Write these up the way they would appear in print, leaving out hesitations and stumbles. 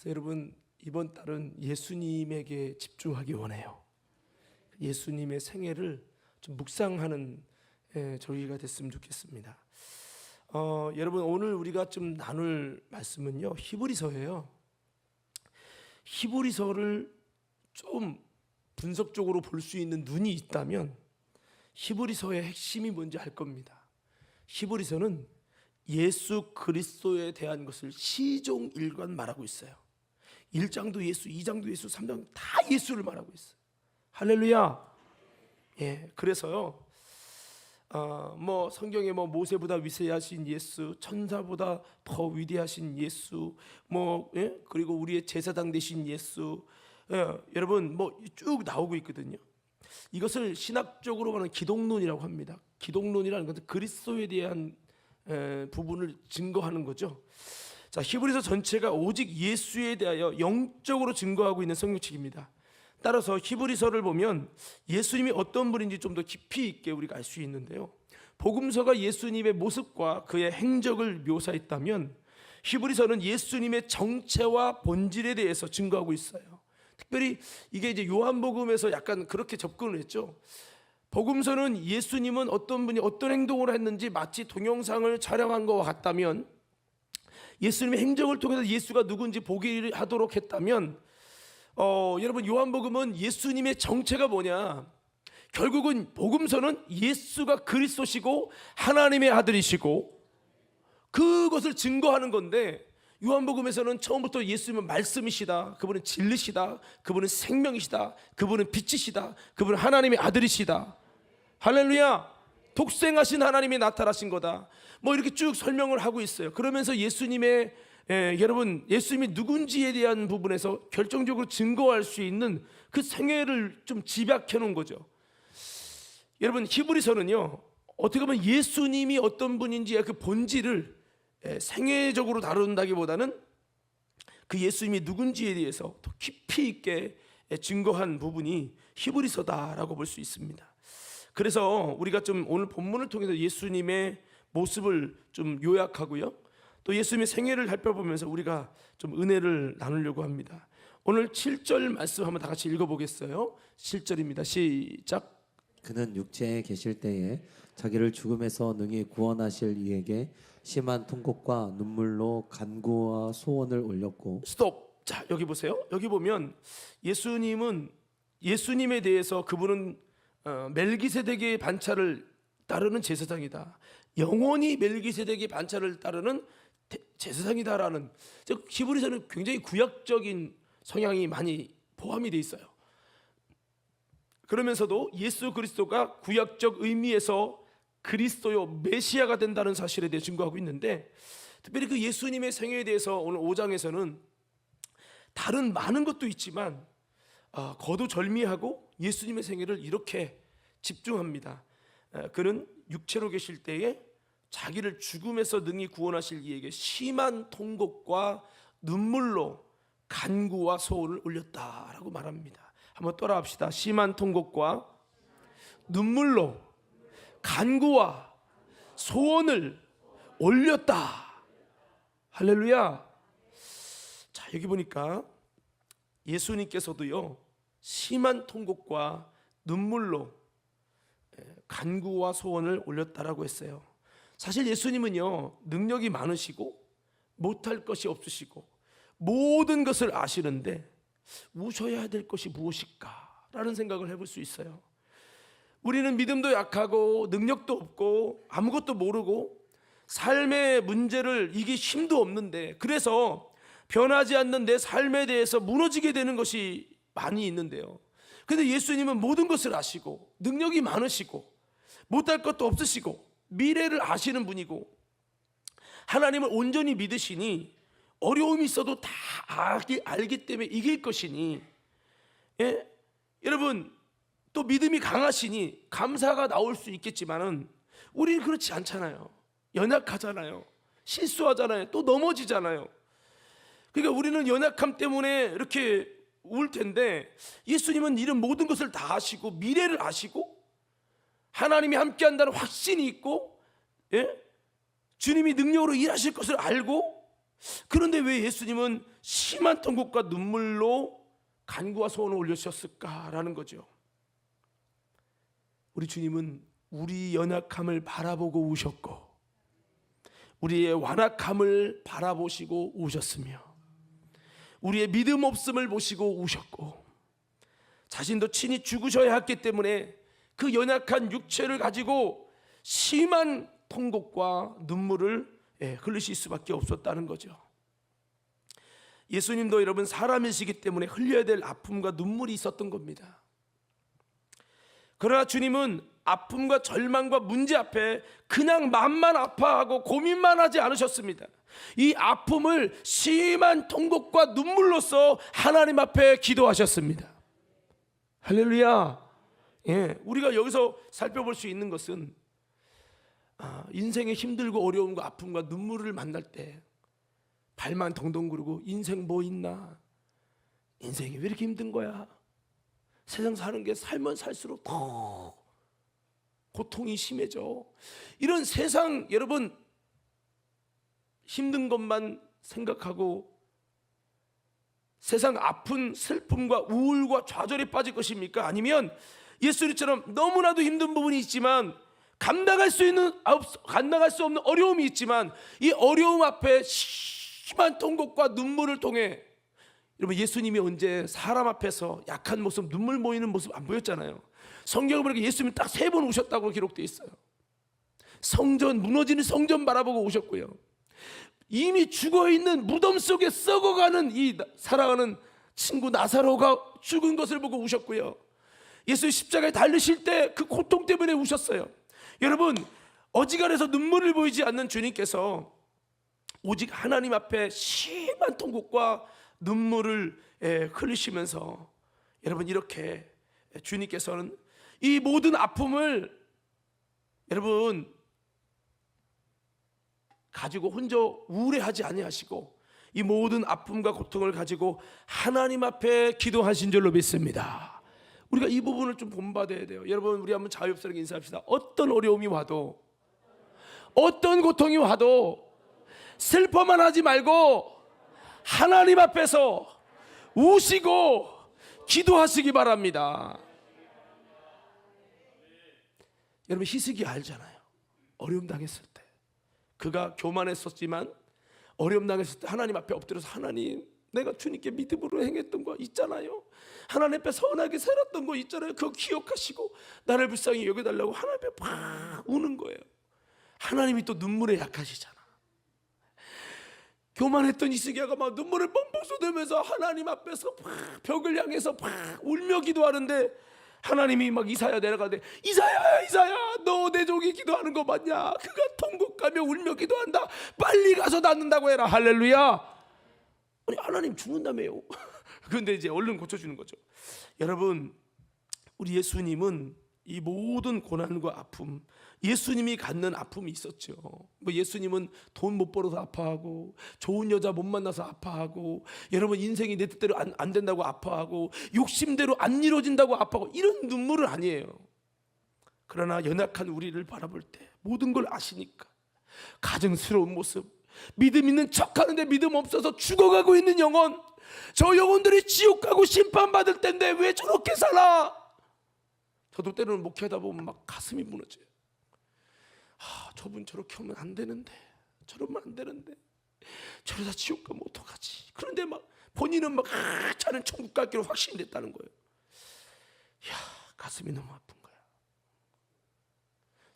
그래서 여러분, 이번 달은 예수님에게 집중하기 원해요. 예수님의 생애를 좀 묵상하는 저희가 됐으면 좋겠습니다. 여러분, 오늘 우리가 좀 나눌 말씀은요, 히브리서예요. 히브리서를 좀 분석적으로 볼 수 있는 눈이 있다면 히브리서의 핵심이 뭔지 알 겁니다. 히브리서는 예수 그리스도에 대한 것을 시종일관 말하고 있어요. 1장도 예수, 2장도 예수, 3장 다 예수를 말하고 있어요. 할렐루야. 그래서요, 성경에 모세보다 위대하신 예수, 천사보다 더 위대하신 예수, 그리고 우리의 제사장 되신 예수, 여러분 쭉 나오고 있거든요. 이것을 신학적으로 말하는 기독론이라고 합니다. 기독론이라는 것은 그리스도에 대한 부분을 증거하는 거죠. 자, 히브리서 전체가 오직 예수에 대하여 영적으로 증거하고 있는 성경책입니다. 따라서 히브리서를 보면 예수님이 어떤 분인지 좀 더 깊이 있게 우리가 알 수 있는데요, 복음서가 예수님의 모습과 그의 행적을 묘사했다면 히브리서는 예수님의 정체와 본질에 대해서 증거하고 있어요. 특별히 이게 이제 요한복음에서 약간 그렇게 접근을 했죠. 복음서는 예수님은 어떤 분이 어떤 행동을 했는지 마치 동영상을 촬영한 것과 같다면, 예수님의 행적을 통해서 예수가 누군지 보게 하도록 했다면, 여러분, 요한복음은 예수님의 정체가 뭐냐, 결국은 복음서는 예수가 그리스도시고 하나님의 아들이시고 그것을 증거하는 건데, 요한복음에서는 처음부터 예수님은 말씀이시다, 그분은 진리시다, 그분은 생명이시다, 그분은 빛이시다, 그분은 하나님의 아들이시다, 할렐루야, 독생하신 하나님이 나타나신 거다, 이렇게 쭉 설명을 하고 있어요. 그러면서 예수님의 여러분, 예수님이 누군지에 대한 부분에서 결정적으로 증거할 수 있는 그 생애를 좀 집약해 놓은 거죠. 여러분, 히브리서는요, 어떻게 보면 예수님이 어떤 분인지의 그 본질을 생애적으로 다룬다기보다는 그 예수님이 누군지에 대해서 더 깊이 있게 증거한 부분이 히브리서다라고 볼 수 있습니다. 그래서 우리가 좀 오늘 본문을 통해서 예수님의 모습을 좀 요약하고요, 또 예수님의 생애를 살펴보면서 우리가 좀 은혜를 나누려고 합니다. 오늘 7절 말씀 한번 다 같이 읽어보겠어요. 7절입니다. 시작. 그는 육체에 계실 때에 자기를 죽음에서 능히 구원하실 이에게 심한 통곡과 눈물로 간구와 소원을 올렸고. 스톱. 자, 여기 보세요. 여기 보면 예수님에 대해서 그분은 멜기세덱의 반차를 따르는 제사장이다, 영원히 멜기세덱의 반차를 따르는 제사장이다라는, 즉 히브리서는 굉장히 구약적인 성향이 많이 포함이 되어 있어요. 그러면서도 예수 그리스도가 구약적 의미에서 그리스도요 메시아가 된다는 사실에 대해 증거하고 있는데, 특별히 그 예수님의 생애에 대해서 오늘 5장에서는 다른 많은 것도 있지만 거두절미하고 예수님의 생애를 이렇게 집중합니다. 그는 육체로 계실 때에 자기를 죽음에서 능히 구원하실 이에게 심한 통곡과 눈물로 간구와 소원을 올렸다라고 말합니다. 한번 따라합시다. 심한 통곡과 눈물로 간구와 소원을 올렸다. 할렐루야. 자, 여기 보니까 예수님께서도요 심한 통곡과 눈물로 간구와 소원을 올렸다라고 했어요. 사실 예수님은요 능력이 많으시고 못할 것이 없으시고 모든 것을 아시는데 우셔야 될 것이 무엇일까 라는 생각을 해볼 수 있어요. 우리는 믿음도 약하고 능력도 없고 아무것도 모르고 삶의 문제를 이길 힘도 없는데, 그래서 변하지 않는 내 삶에 대해서 무너지게 되는 것이 많이 있는데요, 근데 예수님은 모든 것을 아시고 능력이 많으시고 못할 것도 없으시고 미래를 아시는 분이고 하나님을 온전히 믿으시니 어려움이 있어도 다 알기 때문에 이길 것이니, 여러분, 또 믿음이 강하시니 감사가 나올 수 있겠지만은 우리는 그렇지 않잖아요. 연약하잖아요. 실수하잖아요. 또 넘어지잖아요. 그러니까 우리는 연약함 때문에 이렇게 울 텐데, 예수님은 이런 모든 것을 다 아시고 미래를 아시고 하나님이 함께 한다는 확신이 있고, 주님이 능력으로 일하실 것을 알고, 그런데 왜 예수님은 심한 통곡과 눈물로 간구와 소원을 올려주셨을까라는 거죠. 우리 주님은 우리 연약함을 바라보고 우셨고 우리의 완악함을 바라보시고 우셨으며 우리의 믿음 없음을 보시고 우셨고 자신도 친히 죽으셔야 했기 때문에 그 연약한 육체를 가지고 심한 통곡과 눈물을 흘리실 수밖에 없었다는 거죠. 예수님도 여러분 사람이시기 때문에 흘려야 될 아픔과 눈물이 있었던 겁니다. 그러나 주님은 아픔과 절망과 문제 앞에 그냥 마음만 아파하고 고민만 하지 않으셨습니다. 이 아픔을 심한 통곡과 눈물로써 하나님 앞에 기도하셨습니다. 할렐루야. 우리가 여기서 살펴볼 수 있는 것은 인생의 힘들고 어려움과 아픔과 눈물을 만날 때 발만 동동 구르고 인생 뭐 있나? 인생이 왜 이렇게 힘든 거야? 세상 사는 게 살면 살수록 더 고통이 심해져. 이런 세상 여러분 힘든 것만 생각하고 세상 아픈 슬픔과 우울과 좌절에 빠질 것입니까? 아니면 예수님처럼 너무나도 힘든 부분이 있지만 감당할 수 없는 어려움이 있지만 이 어려움 앞에 심한 통곡과 눈물을 통해 여러분 예수님이 언제 사람 앞에서 약한 모습 눈물 모이는 모습 안 보였잖아요. 성경을 보니까 예수님이 딱 3번 오셨다고 기록되어 있어요. 성전 무너지는 성전 바라보고 오셨고요. 이미 죽어있는 무덤 속에 썩어가는 이 사랑하는 친구 나사로가 죽은 것을 보고 우셨고요. 예수 십자가에 달리실 때 그 고통 때문에 우셨어요. 여러분 어지간해서 눈물을 보이지 않는 주님께서 오직 하나님 앞에 심한 통곡과 눈물을 흘리시면서 여러분 이렇게 주님께서는 이 모든 아픔을 여러분 가지고 혼자 우울해하지 아니하시고 이 모든 아픔과 고통을 가지고 하나님 앞에 기도하신 줄로 믿습니다. 우리가 이 부분을 좀 본받아야 돼요. 여러분 우리 한번 자유롭게 인사합시다. 어떤 어려움이 와도 어떤 고통이 와도 슬퍼만 하지 말고 하나님 앞에서 우시고 기도하시기 바랍니다. 여러분 희석이 알잖아요. 어려움 당했을 때 그가 교만했었지만 어려움 당했을 때 하나님 앞에 엎드려서 하나님 내가 주님께 믿음으로 행했던 거 있잖아요. 하나님 앞에 선하게 살았던 거 있잖아요. 그거 기억하시고 나를 불쌍히 여겨달라고 하나님 앞에 막 우는 거예요. 하나님이 또 눈물에 약하시잖아. 교만했던 이스기야가 막 눈물을 뻥뻥 쏟으면서 하나님 앞에서 막 벽을 향해서 막 울며 기도하는데 하나님이 막 이사야 내려가는데 이사야 너 내 종이 기도하는 거 맞냐? 그가 통곡하며 울며 기도한다. 빨리 가서 낫는다고 해라. 할렐루야. 아니 하나님 죽는다며요. 그런데 이제 얼른 고쳐주는 거죠. 여러분 우리 예수님은 이 모든 고난과 아픔 예수님이 갖는 아픔이 있었죠. 뭐 예수님은 돈 못 벌어서 아파하고 좋은 여자 못 만나서 아파하고 여러분 인생이 내 뜻대로 안 된다고 아파하고 욕심대로 안 이루어진다고 아파하고 이런 눈물은 아니에요. 그러나 연약한 우리를 바라볼 때 모든 걸 아시니까 가증스러운 모습 믿음 있는 척하는데 믿음 없어서 죽어가고 있는 영혼 저 영혼들이 지옥 가고 심판받을 텐데 왜 저렇게 살아? 저도 때로는 목회하다 보면 막 가슴이 무너져요. 저분 저렇게 하면 안 되는데 저러면 안 되는데 저러다 지옥 가면 어떡하지? 그런데 막 본인은 막 자는 천국 갈 길로 확신이 됐다는 거예요. 가슴이 너무 아픈 거야.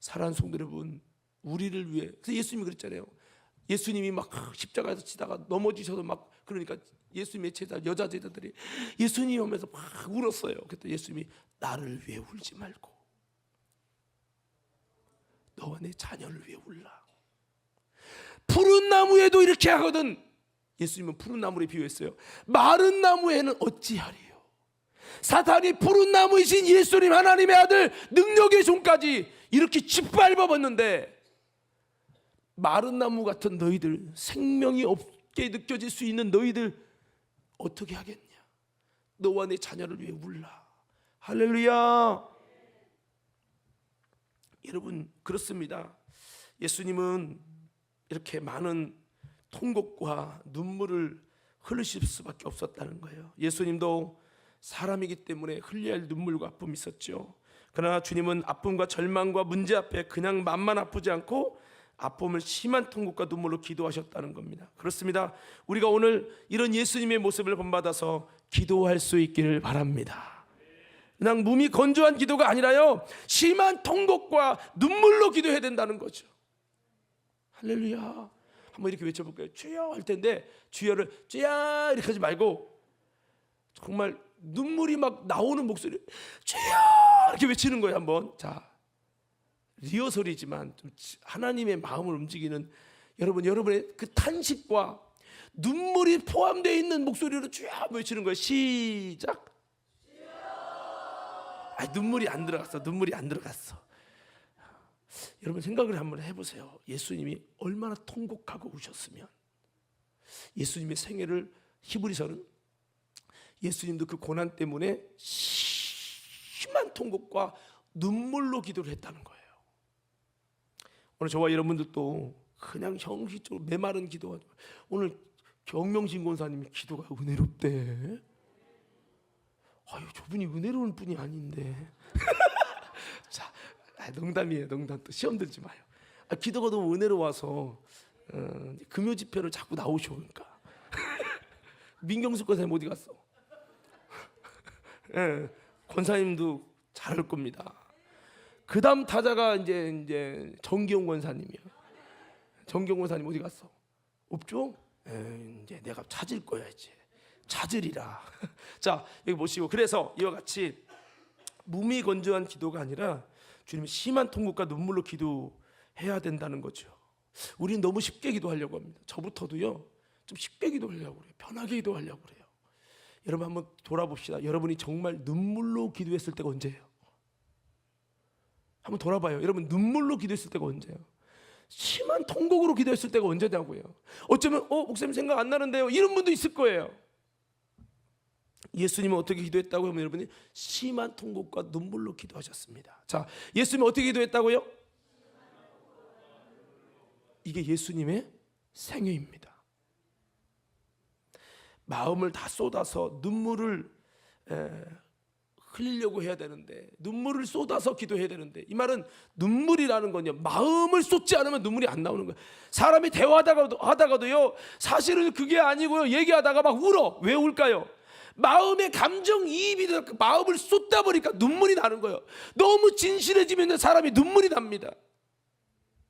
사랑하는 성도 여러분 우리를 위해 그래서 예수님이 그랬잖아요. 예수님이 막 십자가에서 치다가 넘어지셔서 막 그러니까 예수님의 제자 여자 제자들이 예수님 오면서 막 울었어요. 그때 예수님이 나를 위해 울지 말고 너와 내 자녀를 위해 울라. 푸른 나무에도 이렇게 하거든. 예수님은 푸른 나무를 비유했어요. 마른 나무에는 어찌하리요. 사탄이 푸른 나무이신 예수님 하나님의 아들 능력의 종까지 이렇게 짓밟아봤는데 마른 나무 같은 너희들 생명이 없게 느껴질 수 있는 너희들 어떻게 하겠냐. 너와 내 자녀를 위해 울라. 할렐루야. 여러분 그렇습니다. 예수님은 이렇게 많은 통곡과 눈물을 흘리실 수밖에 없었다는 거예요. 예수님도 사람이기 때문에 흘려야 할 눈물과 아픔이 있었죠. 그러나 주님은 아픔과 절망과 문제 앞에 그냥 맘만 아프지 않고 아픔을 심한 통곡과 눈물로 기도하셨다는 겁니다. 그렇습니다. 우리가 오늘 이런 예수님의 모습을 본받아서 기도할 수 있기를 바랍니다. 그냥 몸이 건조한 기도가 아니라요, 심한 통곡과 눈물로 기도해야 된다는 거죠. 할렐루야. 한번 이렇게 외쳐볼까요? 주여 할 텐데 주여를 주여 이렇게 하지 말고 정말 눈물이 막 나오는 목소리 주여 이렇게 외치는 거예요. 한번. 자, 리허설이지만 좀 하나님의 마음을 움직이는 여러분의 그 탄식과 눈물이 포함되어 있는 목소리로 주여 외치는 거예요. 시작. 눈물이 안 들어갔어. 여러분 생각을 한번 해보세요. 예수님이 얼마나 통곡하고 우셨으면. 예수님의 생애를 히브리서는 예수님도 그 고난 때문에 심한 통곡과 눈물로 기도를 했다는 거예요. 오늘 저와 여러분들도 그냥 형식적으로 메마른 기도가, 오늘 경명신 권사님이 기도가 은혜롭대. 아유, 저분이 은혜로운 분이 아닌데. 자, 농담이에요. 농담. 또 시험 들지 마요. 기도가 너무 은혜로워서 금요 집회를 자꾸 나오셔니까. 민경숙 권사님 어디 갔어? 예, 권사님도 잘할 겁니다. 그 다음 타자가 이제 정기용 권사님이요. 정기용 권사님 어디 갔어? 없죠? 이제 내가 찾을 거야. 이제 찾으리라. 자, 여기 보시고, 그래서 이와 같이 몸이 건조한 기도가 아니라 주님의 심한 통곡과 눈물로 기도해야 된다는 거죠. 우리는 너무 쉽게 기도하려고 합니다. 저부터도요, 좀 쉽게 기도하려고 그래요. 편하게 기도하려고 그래요. 여러분 한번 돌아봅시다. 여러분이 정말 눈물로 기도했을 때가 언제예요? 한번 돌아봐요. 여러분 눈물로 기도했을 때가 언제예요? 심한 통곡으로 기도했을 때가 언제냐고요. 어쩌면 목사님 생각 안 나는데요, 이런 분도 있을 거예요. 예수님은 어떻게 기도했다고 하면 여러분이 심한 통곡과 눈물로 기도하셨습니다. 자, 예수님은 어떻게 기도했다고요? 이게 예수님의 생애입니다. 마음을 다 쏟아서 눈물을 흘리려고 해야 되는데, 눈물을 쏟아서 기도해야 되는데, 이 말은 눈물이라는 건요, 마음을 쏟지 않으면 눈물이 안 나오는 거예요. 사람이 대화하다가도요, 사실은 그게 아니고요, 얘기하다가 막 울어. 왜 울까요? 마음의 감정이입이 돼서 마음을 쏟다 보니까 눈물이 나는 거예요. 너무 진실해지면 사람이 눈물이 납니다.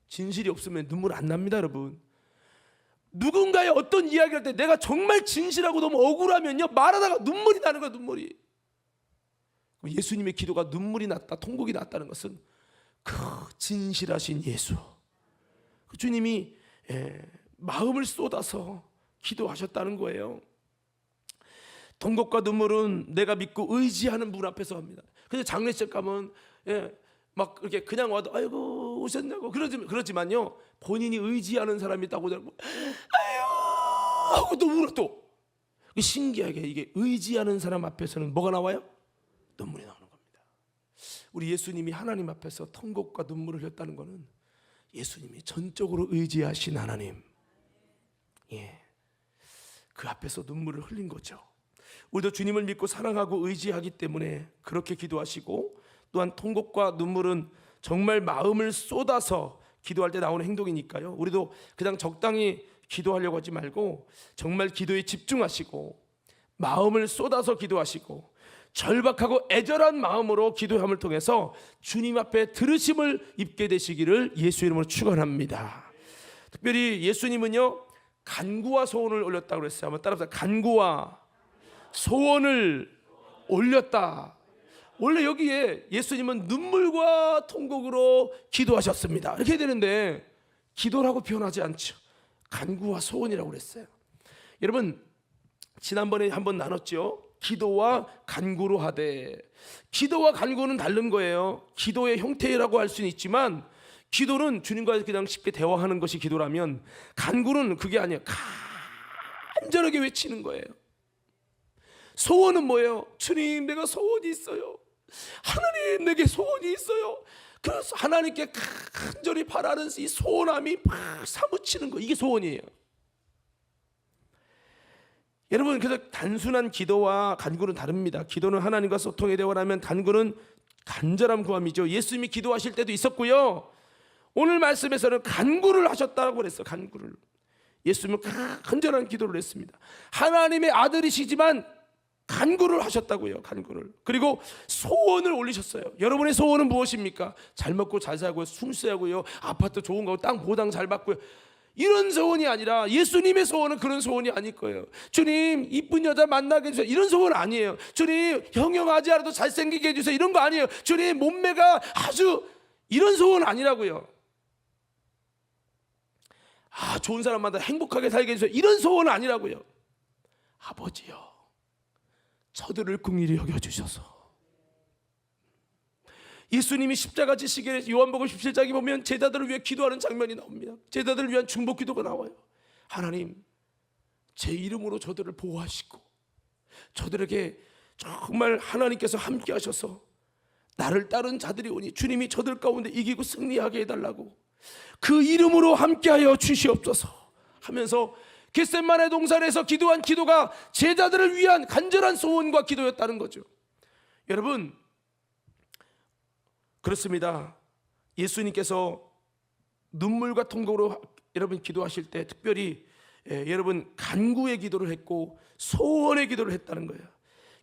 진실이 없으면 눈물 안 납니다, 여러분. 누군가의 어떤 이야기할 때 내가 정말 진실하고 너무 억울하면요, 말하다가 눈물이 나는 거예요. 눈물이. 예수님의 기도가 눈물이 났다, 통곡이 났다는 것은 그 진실하신 예수, 그 주님이 마음을 쏟아서 기도하셨다는 거예요. 통곡과 눈물은 내가 믿고 의지하는 분 앞에서 합니다. 근데 장례식 가면 막 이렇게 그냥 와도 아이고 오셨냐고 그러지만요, 본인이 의지하는 사람이 있다고 하고 아유 하고 또 울어. 또 신기하게 이게 의지하는 사람 앞에서는 뭐가 나와요? 눈물이 나오는 겁니다. 우리 예수님이 하나님 앞에서 통곡과 눈물을 흘렸다는 것은 예수님이 전적으로 의지하신 하나님, 그 앞에서 눈물을 흘린 거죠. 우리도 주님을 믿고 사랑하고 의지하기 때문에 그렇게 기도하시고, 또한 통곡과 눈물은 정말 마음을 쏟아서 기도할 때 나오는 행동이니까요, 우리도 그냥 적당히 기도하려고 하지 말고 정말 기도에 집중하시고 마음을 쏟아서 기도하시고 절박하고 애절한 마음으로 기도함을 통해서 주님 앞에 들으심을 입게 되시기를 예수 이름으로 축원합니다. 특별히 예수님은요, 간구와 소원을 올렸다고 그랬어요. 한번 따라서 간구와 소원을 올렸다. 원래 여기에 예수님은 눈물과 통곡으로 기도하셨습니다 이렇게 해야 되는데 기도라고 표현하지 않죠. 간구와 소원이라고 그랬어요. 여러분 지난번에 한번 나눴죠. 기도와 간구로 하되, 기도와 간구는 다른 거예요. 기도의 형태라고 할 수는 있지만 기도는 주님과 그냥 쉽게 대화하는 것이 기도라면, 간구는 그게 아니에요. 간절하게 외치는 거예요. 소원은 뭐예요? 주님 내가 소원이 있어요. 하나님 내게 소원이 있어요. 그래서 하나님께 간절히 바라는 이 소원함이 막 사무치는 거, 이게 소원이에요. 여러분, 그래서 단순한 기도와 간구는 다릅니다. 기도는 하나님과 소통의 대화라면 간구는 간절한 구함이죠. 예수님이 기도하실 때도 있었고요, 오늘 말씀에서는 간구를 하셨다고 그랬어요. 간구를. 예수님은 간절한 기도를 했습니다. 하나님의 아들이시지만 간구를 하셨다고요. 간구를. 그리고 소원을 올리셨어요. 여러분의 소원은 무엇입니까? 잘 먹고 잘 살고요, 순수하고요, 아파트 좋은 거, 땅 보당 잘 받고요, 이런 소원이 아니라, 예수님의 소원은 그런 소원이 아닐 거예요. 주님, 이쁜 여자 만나게 해주세요, 이런 소원 아니에요. 주님, 형형하지 않아도 잘생기게 해주세요, 이런 거 아니에요. 주님, 몸매가 아주, 이런 소원 아니라고요. 좋은 사람 만나 행복하게 살게 해주세요, 이런 소원 아니라고요. 아버지요, 저들을 긍휼히 여겨주셔서. 예수님이 십자가 지시기에 요한복음 17장에 보면 제자들을 위해 기도하는 장면이 나옵니다. 제자들을 위한 중보 기도가 나와요. 하나님, 제 이름으로 저들을 보호하시고 저들에게 정말 하나님께서 함께 하셔서 나를 따른 자들이 오니 주님이 저들 가운데 이기고 승리하게 해달라고, 그 이름으로 함께하여 주시옵소서 하면서 겟세마네 동산에서 기도한 기도가 제자들을 위한 간절한 소원과 기도였다는 거죠. 여러분, 그렇습니다. 예수님께서 눈물과 통곡으로 여러분 기도하실 때 특별히 여러분 간구의 기도를 했고 소원의 기도를 했다는 거예요.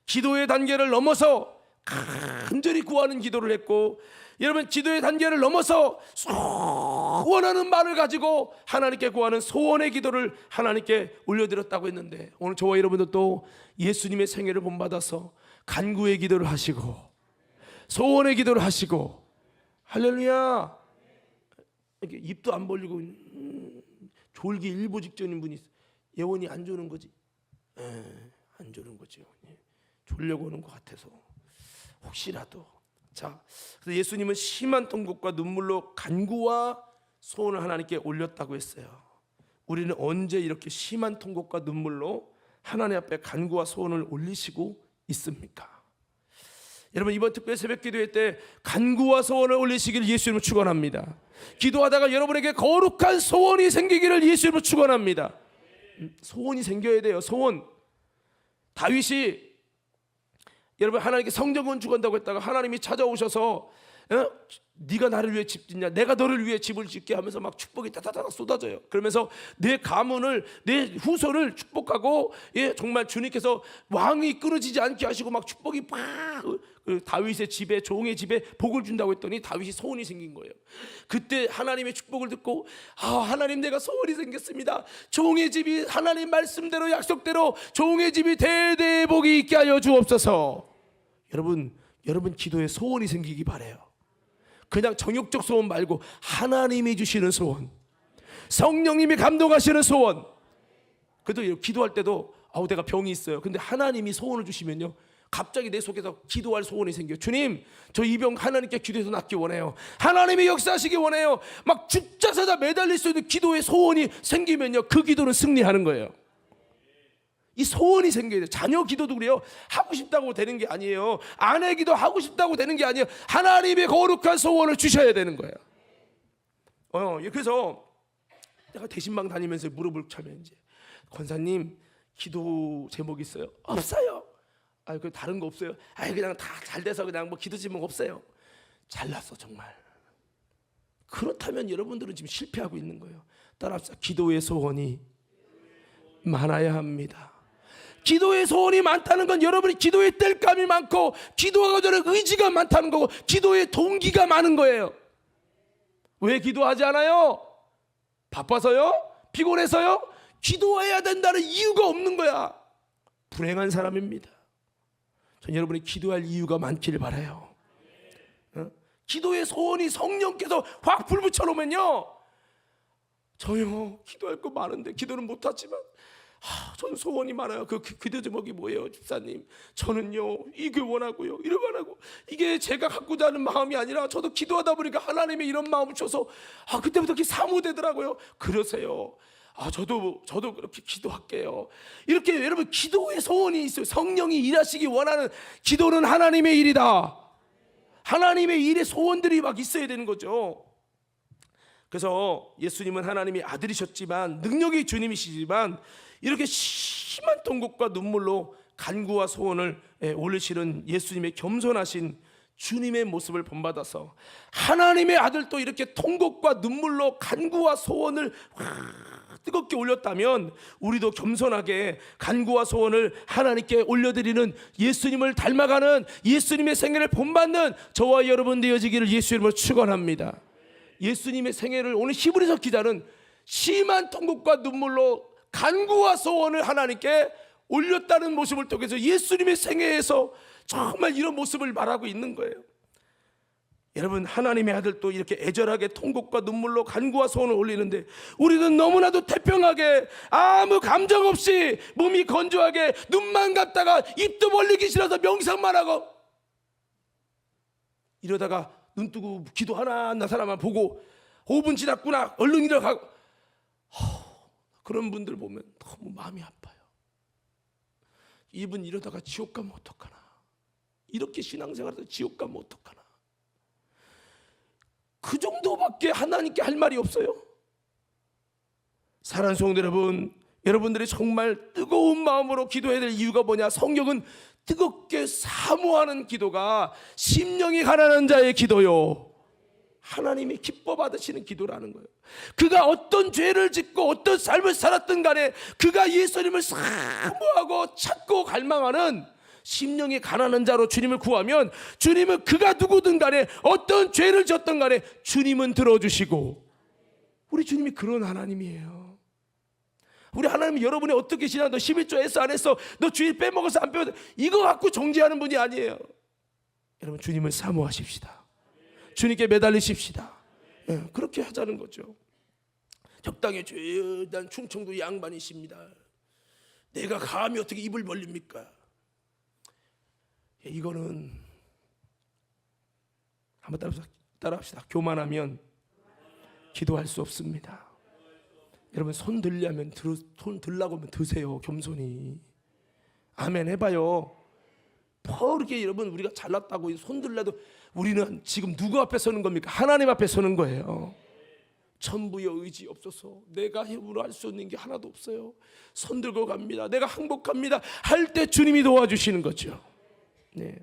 기도의 단계를 넘어서 간절히 구하는 기도를 했고, 여러분 기도의 단계를 넘어서 소원하는 말을 가지고 하나님께 구하는 소원의 기도를 하나님께 올려드렸다고 했는데, 오늘 저와 여러분들도 예수님의 생애를 본받아서 간구의 기도를 하시고 소원의 기도를 하시고, 할렐루야, 이렇게 입도 안 벌리고 졸기 일보 직전인 분이 있어요. 예원이 안 조는 거지? 안 조는 거지. 졸려고 오는 것 같아서 혹시라도. 자, 그래서 예수님은 심한 통곡과 눈물로 간구와 소원을 하나님께 올렸다고 했어요. 우리는 언제 이렇게 심한 통곡과 눈물로 하나님 앞에 간구와 소원을 올리시고 있습니까? 여러분, 이번 특별 새벽 기도회 때 간구와 소원을 올리시기를 예수님을 축원합니다. 기도하다가 여러분에게 거룩한 소원이 생기기를 예수님을 축원합니다. 소원이 생겨야 돼요. 소원. 다윗이 여러분 하나님께 성전 건축한다고 했다가 하나님이 찾아오셔서 네가 나를 위해 집 짓냐, 내가 너를 위해 집을 짓게 하면서 막 축복이 다다다닥 쏟아져요. 그러면서 내 가문을, 내 후손을 축복하고, 정말 주님께서 왕이 끊어지지 않게 하시고 막 축복이 팍, 다윗의 집에, 종의 집에 복을 준다고 했더니 다윗이 소원이 생긴 거예요. 그때 하나님의 축복을 듣고, 하나님, 내가 소원이 생겼습니다. 종의 집이 하나님 말씀대로 약속대로 종의 집이 대대의 복이 있게 하여 주옵소서. 여러분 기도에 소원이 생기기 바라요. 그냥 정욕적 소원 말고 하나님이 주시는 소원, 성령님이 감동하시는 소원. 그래도 기도할 때도 내가 병이 있어요. 근데 하나님이 소원을 주시면요, 갑자기 내 속에서 기도할 소원이 생겨요. 주님, 저 이 병 하나님께 기도해서 낫기 원해요. 하나님이 역사하시기 원해요. 막 죽자사자 매달릴 수 있는 기도의 소원이 생기면요, 그 기도는 승리하는 거예요. 이 소원이 생겨야 돼요. 자녀 기도도 그래요. 하고 싶다고 되는 게 아니에요. 아내 기도 하고 싶다고 되는 게 아니에요. 하나님의 거룩한 소원을 주셔야 되는 거예요. 그래서 내가 대신방 다니면서 무릎을 차면 이제, 권사님 기도 제목 있어요? 없어요. 그 다른 거 없어요? 그냥 다 잘 돼서 그냥 뭐 기도 제목 없어요. 잘났어 정말. 그렇다면 여러분들은 지금 실패하고 있는 거예요. 따라합시다. 기도의 소원이 많아야 합니다. 기도의 소원이 많다는 건 여러분이 기도의 땔감이 많고 기도하기 전에 의지가 많다는 거고 기도의 동기가 많은 거예요. 왜 기도하지 않아요? 바빠서요? 피곤해서요? 기도해야 된다는 이유가 없는 거야. 불행한 사람입니다. 전 여러분이 기도할 이유가 많기를 바라요. 기도의 소원이 성령께서 확 불 붙여놓으면요, 저요 기도할 거 많은데 기도는 못하지만 저는 소원이 많아요. 그 기도 제목이 뭐예요, 집사님? 저는요 이게 원하고요, 이거 원하고, 이게 제가 갖고자 하는 마음이 아니라 저도 기도하다 보니까 하나님이 이런 마음을 줘서 그때부터 이렇게 사모되더라고요. 그러세요. 저도 그렇게 기도할게요. 이렇게 여러분 기도의 소원이 있어요. 성령이 일하시기 원하는 기도는 하나님의 일이다. 하나님의 일에 소원들이 막 있어야 되는 거죠. 그래서 예수님은 하나님의 아들이셨지만 능력이 주님이시지만 이렇게 심한 통곡과 눈물로 간구와 소원을 올리시는 예수님의 겸손하신 주님의 모습을 본받아서 하나님의 아들도 이렇게 통곡과 눈물로 간구와 소원을 뜨겁게 올렸다면 우리도 겸손하게 간구와 소원을 하나님께 올려드리는 예수님을 닮아가는 예수님의 생애를 본받는 저와 여러분 되어지기를 예수 이름으로 축원합니다. 예수님의 생애를 오늘 히브리서 기자는 심한 통곡과 눈물로 간구와 소원을 하나님께 올렸다는 모습을 통해서 예수님의 생애에서 정말 이런 모습을 말하고 있는 거예요. 여러분, 하나님의 아들도 이렇게 애절하게 통곡과 눈물로 간구와 소원을 올리는데 우리는 너무나도 태평하게 아무 감정 없이 몸이 건조하게 눈만 감다가 입도 벌리기 싫어서 명상만 하고 이러다가 눈 뜨고 기도 하나 사람만 보고 5분 지났구나 얼른 일어가고 그런 분들 보면 너무 마음이 아파요. 이분 이러다가 지옥 가면 어떡하나, 이렇게 신앙생활해서 지옥 가면 어떡하나, 그 정도밖에 하나님께 할 말이 없어요. 사랑하는 성도 여러분, 여러분들이 정말 뜨거운 마음으로 기도해야 될 이유가 뭐냐? 성경은 뜨겁게 사모하는 기도가 심령이 가난한 자의 기도요, 하나님이 기뻐 받으시는 기도라는 거예요. 그가 어떤 죄를 짓고 어떤 삶을 살았든 간에 그가 예수님을 사모하고 찾고 갈망하는 심령이 가난한 자로 주님을 구하면 주님은 그가 누구든 간에 어떤 죄를 졌든 간에 주님은 들어주시고, 우리 주님이 그런 하나님이에요. 우리 하나님은 여러분이 어떻게 지나, 너 11조 했어 안 했어, 너 주일 빼먹었어 안 빼먹었어, 이거 갖고 정죄하는 분이 아니에요. 여러분, 주님을 사모하십시다. 주님께 매달리십시다. 그렇게 하자는 거죠. 적당히 죄dan 충청도 양반이십니다. 내가 감히 어떻게 입을 벌립니까? 이거는 한번 따라합시다. 교만하면 기도할 수 없습니다. 여러분, 손 들려면 손 들라고 하면 드세요. 겸손히 아멘 해봐요. 이렇게 여러분 우리가 잘났다고 손 들라도 우리는 지금 누구 앞에 서는 겁니까? 하나님 앞에 서는 거예요. 천부의 의지 없어서 내가 힘으로 할 수 있는 게 하나도 없어요. 손 들고 갑니다. 내가 항복합니다 할 때 주님이 도와주시는 거죠. 네.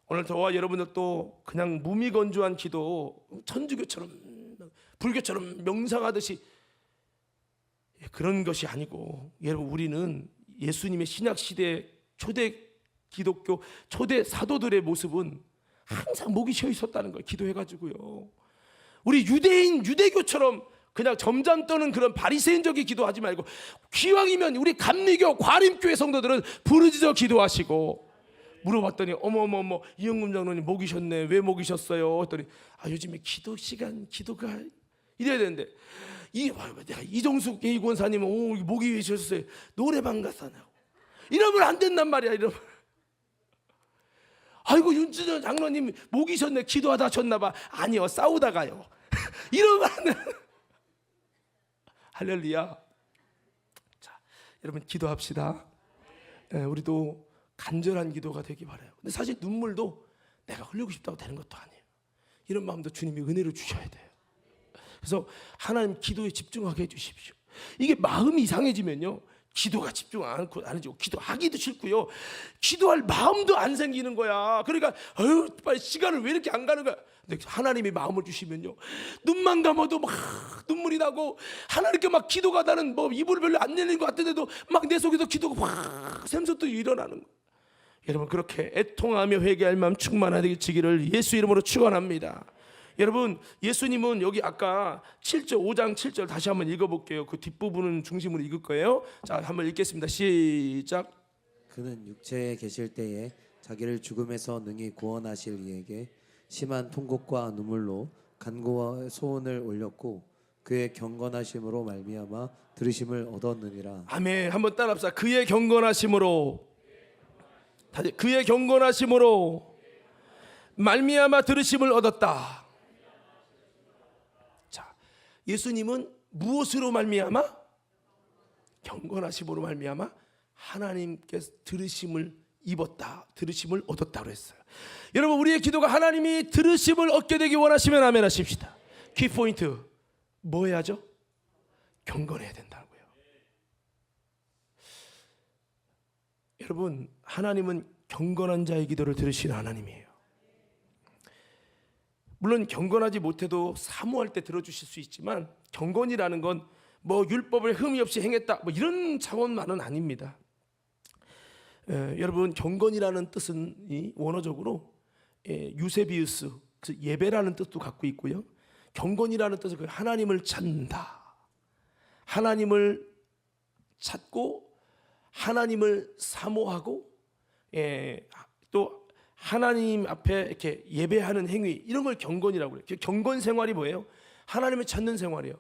오늘 저와 여러분들도 그냥 무미건조한 기도, 천주교처럼 불교처럼 명상하듯이 그런 것이 아니고, 여러분 우리는 예수님의 신약 시대 초대 기독교 초대 사도들의 모습은 항상 목이 쉬어 있었다는 거예요. 기도해가지고요. 우리 유대교처럼 그냥 점잠 떠는 그런 바리새인적인 기도하지 말고, 기왕이면 우리 감리교 과림교회 성도들은 부르짖어 기도하시고, 물어봤더니 어머 이영금 장로님 목이 쉬었네. 왜 목이 쉬었어요? 했더니 요즘에 기도 시간 기도가 이래야 되는데, 이정숙 예의권사님은 목이 왜 쉬었어요? 노래방 갔잖아요. 이러면 안 된단 말이야. 이러면 아이고 윤진영 장로님 목이 쉬었네. 기도하다 쉬었나봐. 아니요, 싸우다가요. 이러면 안 돼. 할렐루야. 자, 여러분 기도합시다. 우리도 간절한 기도가 되기 바라요. 근데 사실 눈물도 내가 흘리고 싶다고 되는 것도 아니에요. 이런 마음도 주님이 은혜로 주셔야 돼요. 그래서 하나님 기도에 집중하게 해주십시오. 이게 마음이 이상해지면요, 기도가 집중 안 해지고 기도하기도 싫고요, 기도할 마음도 안 생기는 거야. 그러니까 빨리 시간을 왜 이렇게 안 가는 거야. 근데 하나님이 마음을 주시면요, 눈만 감아도 막 눈물이 나고, 하나님께 막 기도가 나는 입을 별로 안 열리는 것 같은데도 막 내 속에서 기도가 확 샘솟듯 일어나는 거야. 여러분, 그렇게 애통하며 회개할 마음 충만하시기를 예수 이름으로 축원합니다. 여러분, 예수님은 여기 아까 5장 7절 다시 한번 읽어볼게요. 그 뒷부분은 중심으로 읽을 거예요. 자, 한번 읽겠습니다. 시작. 그는 육체에 계실 때에 자기를 죽음에서 능히 구원하실 이에게 심한 통곡과 눈물로 간구와 소원을 올렸고 그의 경건하심으로 말미암아 들으심을 얻었느니라. 아멘. 한번 따라합시다. 그의 경건하심으로, 그의 경건하심으로 말미암아 들으심을 얻었다. 자, 예수님은 무엇으로 말미암아? 경건하심으로 말미암아 하나님께서 들으심을 입었다, 들으심을 얻었다고 했어요. 여러분, 우리의 기도가 하나님이 들으심을 얻게 되기 원하시면 아멘 하십시다. 키포인트 뭐 해야죠? 경건해야 된다고요. 여러분, 하나님은 경건한 자의 기도를 들으시는 하나님이에요. 물론 경건하지 못해도 사모할 때 들어주실 수 있지만, 경건이라는 건 뭐 율법을 흠이 없이 행했다 뭐 이런 차원만은 아닙니다. 여러분, 경건이라는 뜻은 이 원어적으로 유세비우스, 예배라는 뜻도 갖고 있고요. 경건이라는 뜻은 하나님을 찾는다, 하나님을 찾고 하나님을 사모하고, 또 하나님 앞에 이렇게 예배하는 행위, 이런 걸 경건이라고 해요. 경건 생활이 뭐예요? 하나님을 찾는 생활이에요.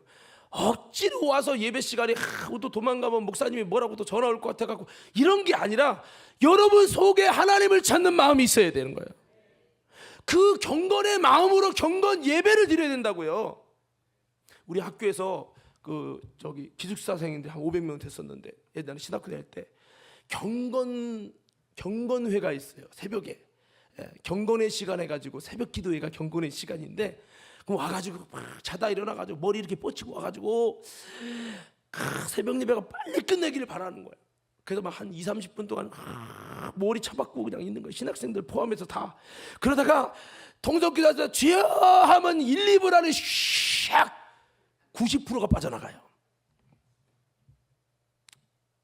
억지로 와서 예배 시간에 또 도망가면 목사님이 뭐라고 또 전화 올 것 같아갖고 이런 게 아니라, 여러분 속에 하나님을 찾는 마음이 있어야 되는 거예요. 그 경건의 마음으로 경건 예배를 드려야 된다고요. 우리 학교에서 기숙사생인데 한 500명 됐었는데, 옛날에 신학교 다닐 때 경건회가 있어요. 새벽에 경건의 시간 해가지고, 새벽 기도회가 경건의 시간인데, 그럼 와가지고 막 자다 일어나가지고 머리 이렇게 뻗치고 와가지고 새벽 예배가 빨리 끝내기를 바라는 거예요. 그래서 막 한 20-30분 동안 머리 쳐박고 그냥 있는 거예요. 신학생들 포함해서 다. 그러다가 동석기도에서 주여 하면 1, 2분 안에 샥 90%가 빠져나가요.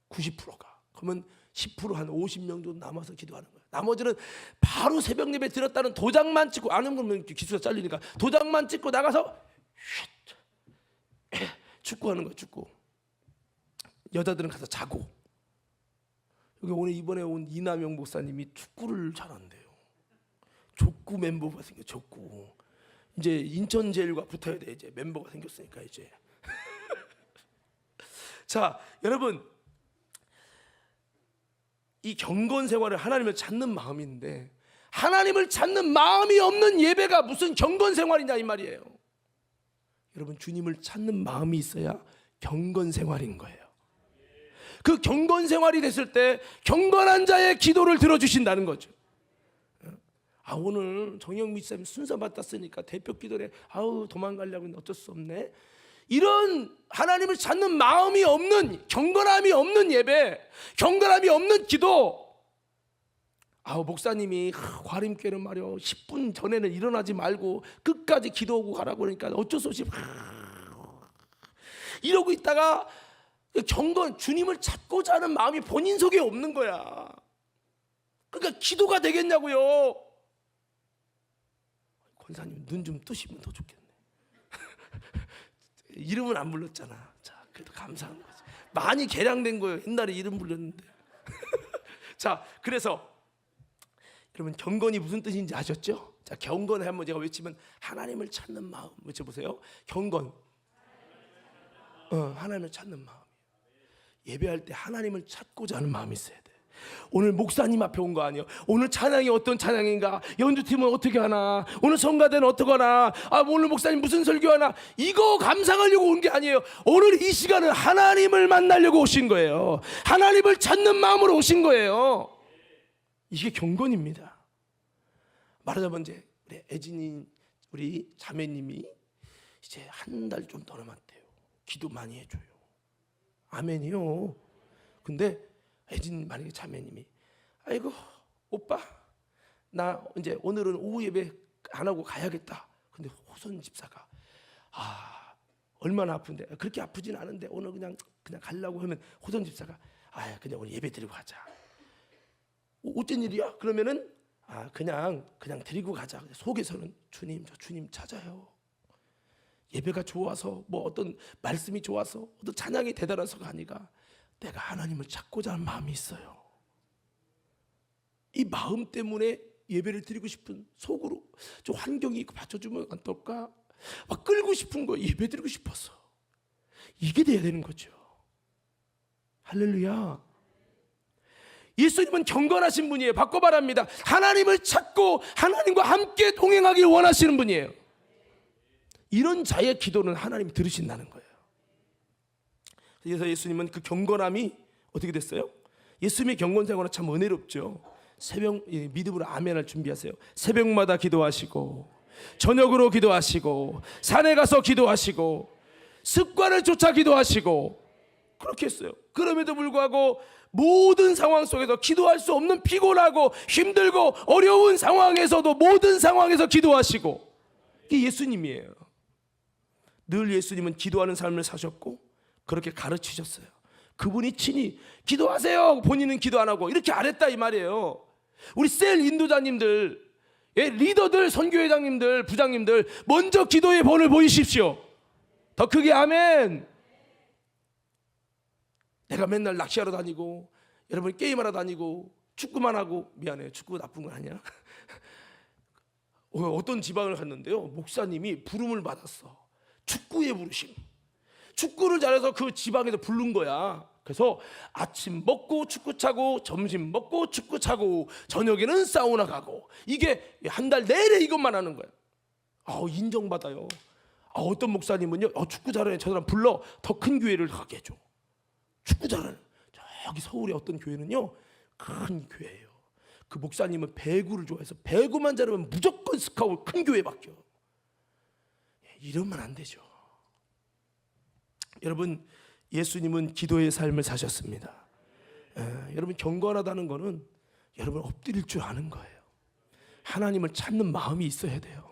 90%가. 그러면 10% 한 50명 정도 남아서 기도하는 거예요. 나머지는 바로 새벽 예배 드렸다는 도장만 찍고, 안 오면 기수가 잘리니까 도장만 찍고 나가서 축구하는 거예요. 축구. 여자들은 가서 자고. 여기 오늘 이번에 온 이남영 목사님이 축구를 잘한대요. 족구 멤버가 생겨. 족구. 이제 인천제일과 붙어야 돼. 이제 멤버가 생겼으니까 이제. 자, 여러분, 이 경건 생활을 하나님을 찾는 마음인데, 하나님을 찾는 마음이 없는 예배가 무슨 경건 생활이냐 이 말이에요. 여러분, 주님을 찾는 마음이 있어야 경건 생활인 거예요. 그 경건 생활이 됐을 때 경건한 자의 기도를 들어주신다는 거죠. 오늘 정영미 쌤 순서 맡았으니까 대표 기도래. 도망가려고 했는데 어쩔 수 없네. 이런 하나님을 찾는 마음이 없는, 경건함이 없는 예배, 경건함이 없는 기도. 목사님이 과림교회는 말이요 10분 전에는 일어나지 말고 끝까지 기도하고 가라고 그러니까 어쩔 수 없이 이러고 있다가 경건, 주님을 찾고자 하는 마음이 본인 속에 없는 거야. 그러니까 기도가 되겠냐고요. 권사님 눈 좀 뜨시면 더 좋겠네. 이름은 안 불렀잖아. 자, 그래도 감사한 거지. 많이 개량된 거예요. 옛날에 이름 불렀는데. 자, 그래서 여러분, 경건이 무슨 뜻인지 아셨죠? 자, 경건에 한번 제가 외치면 하나님을 찾는 마음 외쳐보세요. 경건, 하나님을 찾는 마음. 예배할 때 하나님을 찾고자 하는 마음이 있어야 돼. 오늘 목사님 앞에 온 거 아니에요. 오늘 찬양이 어떤 찬양인가, 연주팀은 어떻게 하나, 오늘 성가대는 어떻게 하나, 오늘 목사님 무슨 설교하나, 이거 감상하려고 온 게 아니에요. 오늘 이 시간은 하나님을 만나려고 오신 거예요. 하나님을 찾는 마음으로 오신 거예요. 이게 경건입니다. 말하자면 이제 우리 애진이, 우리 자매님이 이제 한 달 좀 더 남았대요. 기도 많이 해줘요. 아멘이요. 근데 애진 만약에 자매님이 아이고 오빠 나 이제 오늘은 오후 예배 안 하고 가야겠다. 근데 호선 집사가 얼마나 아픈데, 그렇게 아프진 않은데 오늘 그냥 가려고 하면 호선 집사가 그냥 오늘 예배 드리고 가자. 어쩐 일이야? 그러면은 그냥 드리고 가자. 속에서는 주님, 저 주님 찾아요. 예배가 좋아서 뭐 어떤 말씀이 좋아서 어떤 찬양이 대단해서가 아니라 내가 하나님을 찾고자 하는 마음이 있어요. 이 마음 때문에 예배를 드리고 싶은, 속으로 좀 환경이 받쳐주면 어떨까? 막 끌고 싶은 거, 예배 드리고 싶어서. 이게 돼야 되는 거죠. 할렐루야. 예수님은 경건하신 분이에요. 바꿔 말합니다. 하나님을 찾고 하나님과 함께 동행하길 원하시는 분이에요. 이런 자의 기도는 하나님이 들으신다는 거예요. 그래서 예수님은 그 경건함이 어떻게 됐어요? 예수님의 경건 생활은 참 은혜롭죠. 새벽 믿음으로 아멘을 준비하세요. 새벽마다 기도하시고, 저녁으로 기도하시고, 산에 가서 기도하시고, 습관을 쫓아 기도하시고, 그렇게 했어요. 그럼에도 불구하고 모든 상황 속에서 기도할 수 없는 피곤하고 힘들고 어려운 상황에서도 모든 상황에서 기도하시고, 이게 예수님이에요. 늘 예수님은 기도하는 삶을 사셨고 그렇게 가르치셨어요. 그분이 친히 기도하세요, 본인은 기도 안 하고 이렇게 안 했다 이 말이에요. 우리 셀 인도자님들, 리더들, 선교회장님들, 부장님들, 먼저 기도의 본을 보이십시오. 더 크게 아멘. 내가 맨날 낚시하러 다니고 여러분 게임하러 다니고 축구만 하고, 미안해, 축구 나쁜 건 아니야. 어떤 지방을 갔는데요, 목사님이 부름을 받았어. 축구에 부르심. 축구를 잘해서 그 지방에서 부른 거야. 그래서 아침 먹고 축구 차고, 점심 먹고 축구 차고, 저녁에는 사우나 가고, 이게 한 달 내내 이것만 하는 거야. 인정받아요. 어떤 목사님은요, 축구 잘하는 저 사람 불러 더 큰 교회를 가게 해줘. 축구 잘하는 저기 서울의 어떤 교회는요, 큰 교회예요. 그 목사님은 배구를 좋아해서 배구만 잘하면 무조건 스카웃 큰 교회 맡겨. 이러면 안 되죠. 여러분, 예수님은 기도의 삶을 사셨습니다. 여러분, 경건하다는 거는 여러분 엎드릴 줄 아는 거예요. 하나님을 찾는 마음이 있어야 돼요.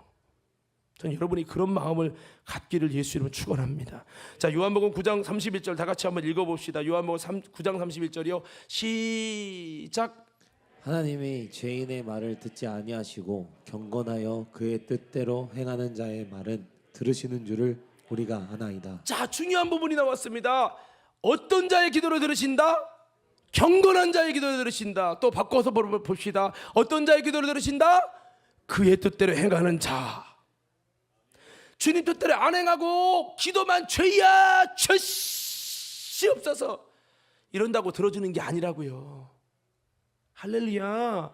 전 여러분이 그런 마음을 갖기를 예수 이름으로 축원합니다. 자, 요한복음 9장 31절 다 같이 한번 읽어봅시다. 요한복음 9장 31절이요. 시작. 하나님이 죄인의 말을 듣지 아니하시고 경건하여 그의 뜻대로 행하는 자의 말은 들으시는 줄을 우리가 아나이다. 자, 중요한 부분이 나왔습니다. 어떤 자의 기도를 들으신다? 경건한 자의 기도를 들으신다. 또 바꿔서 봅시다. 어떤 자의 기도를 들으신다? 그의 뜻대로 행하는 자. 주님 뜻대로 안 행하고 기도만 죄야 죄시 없어서 이런다고 들어주는 게 아니라고요. 할렐루야.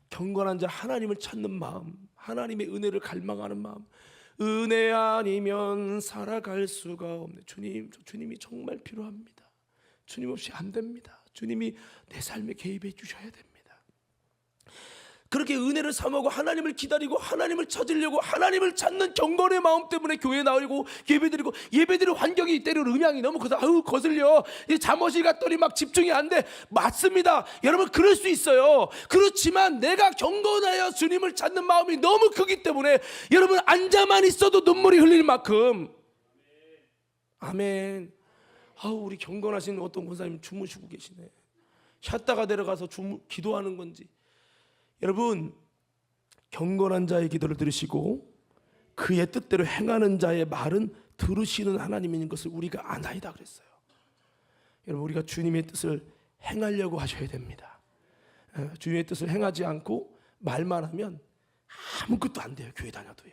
경건한 자, 하나님을 찾는 마음, 하나님의 은혜를 갈망하는 마음. 은혜 아니면 살아갈 수가 없네. 주님이 정말 필요합니다. 주님 없이 안 됩니다. 주님이 내 삶에 개입해 주셔야 됩니다. 그렇게 은혜를 삼하고 하나님을 기다리고 하나님을 찾으려고 하나님을 찾는 경건의 마음 때문에 교회에 나오고 예배드리고, 예배드리는 환경이 때로는 음향이 너무 커서 거슬려, 잠옷이 갔더니 막 집중이 안 돼. 맞습니다. 여러분, 그럴 수 있어요. 그렇지만 내가 경건하여 주님을 찾는 마음이 너무 크기 때문에 여러분, 앉아만 있어도 눈물이 흘릴 만큼. 아멘. 우리 경건하신 어떤 권사님 주무시고 계시네. 쉬었다가 내려가서 기도하는 건지. 여러분, 경건한 자의 기도를 들으시고 그의 뜻대로 행하는 자의 말은 들으시는 하나님인 것을 우리가 아나이다 그랬어요. 여러분, 우리가 주님의 뜻을 행하려고 하셔야 됩니다. 주님의 뜻을 행하지 않고 말만 하면 아무것도 안 돼요. 교회 다녀도요.